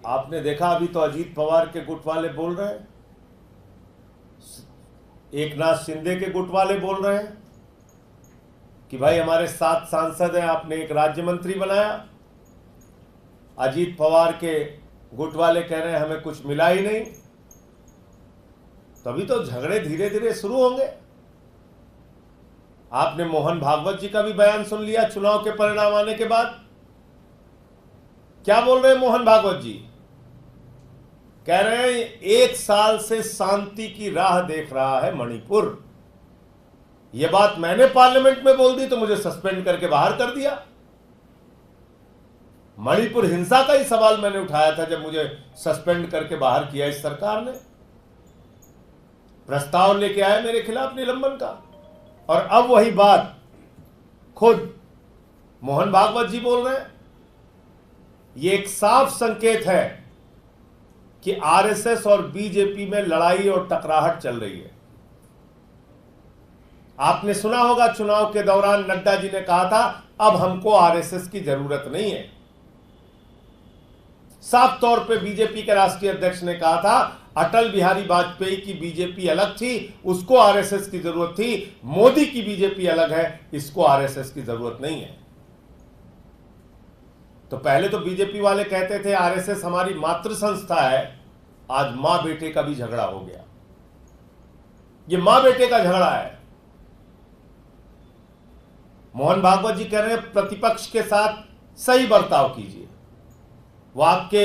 आपने देखा अभी तो अजीत पवार के गुट वाले बोल रहे हैं, एकनाथ शिंदे के गुट वाले बोल रहे हैं कि भाई हमारे 7 सांसद हैं, आपने एक राज्य मंत्री बनाया। अजीत पवार के गुट वाले कह रहे हैं हमें कुछ मिला ही नहीं। तभी तो झगड़े धीरे धीरे शुरू होंगे। आपने मोहन भागवत जी का भी बयान सुन लिया चुनाव के परिणाम आने के बाद। क्या बोल रहे हैं मोहन भागवत जी? कह रहे हैं 1 साल से शांति की राह देख रहा है मणिपुर। यह बात मैंने पार्लियामेंट में बोल दी तो मुझे सस्पेंड करके बाहर कर दिया। मणिपुर हिंसा का ही सवाल मैंने उठाया था जब मुझे सस्पेंड करके बाहर किया इस सरकार ने। प्रस्ताव लेके आए मेरे खिलाफ निलंबन का, और अब वही बात खुद मोहन भागवत जी बोल रहे हैं। यह एक साफ संकेत है कि आरएसएस और बीजेपी में लड़ाई और टकराहट चल रही है। आपने सुना होगा चुनाव के दौरान नड्डा जी ने कहा था अब हमको आरएसएस की जरूरत नहीं है। साफ तौर पे बीजेपी के राष्ट्रीय अध्यक्ष ने कहा था अटल बिहारी वाजपेयी की बीजेपी अलग थी, उसको आरएसएस की जरूरत थी। मोदी की बीजेपी अलग है, इसको आरएसएस की जरूरत नहीं है। तो पहले तो बीजेपी वाले कहते थे आरएसएस हमारी मातृ संस्था है। आज मां बेटे का भी झगड़ा हो गया। ये मां बेटे का झगड़ा है। मोहन भागवत जी कह रहे हैं प्रतिपक्ष के साथ सही बर्ताव कीजिए। वो आपके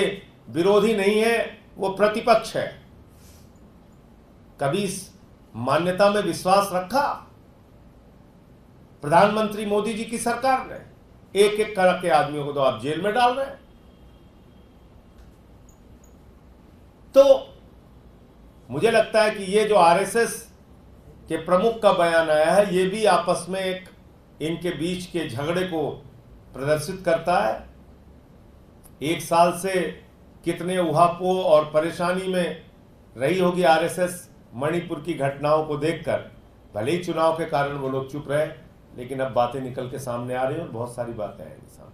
विरोधी नहीं है, वो प्रतिपक्ष है। कभी इस मान्यता में विश्वास रखा? प्रधानमंत्री मोदी जी की सरकार ने एक एक करके आदमियों को तो आप जेल में डाल रहे हैं। तो मुझे लगता है कि ये जो आरएसएस के प्रमुख का बयान आया है, ये भी आपस में एक इनके बीच के झगड़े को प्रदर्शित करता है। 1 साल से कितने उहापोह और परेशानी में रही होगी आरएसएस मणिपुर की घटनाओं को देखकर। भले ही चुनाव के कारण वो लोग चुप रहे, लेकिन अब बातें निकल के सामने आ रही हैं और बहुत सारी बातें आएंगी सामने।